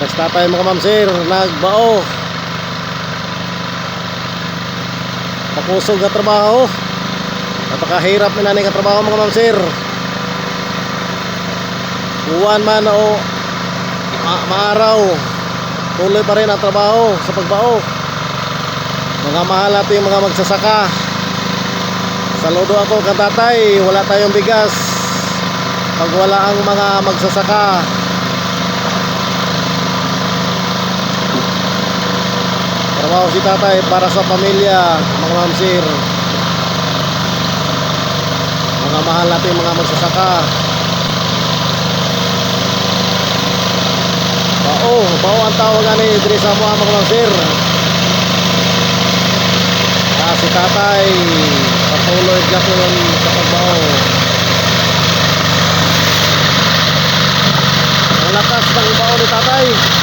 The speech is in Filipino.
Si tatay mga ma'am sir, nagbao. Pakusog na trabaho. Napakahirap na nga trabaho mga ma'am sir. Uwan man o maaraw, tuloy pa rin ang trabaho sa pagbao. Mga mahal natin mga magsasaka. Saludo ako kay tatay, wala tayong bigas pag wala ang mga magsasaka. Trabaho si tatay para sa pamilya mga ma'am sir. Mga mahal natin mga magsasaka. Bao ang tawagan ni diri sa mga ma'am sir. Si tatay patuloy gapon sa pagbao. Ang lakas ng bao ni tatay.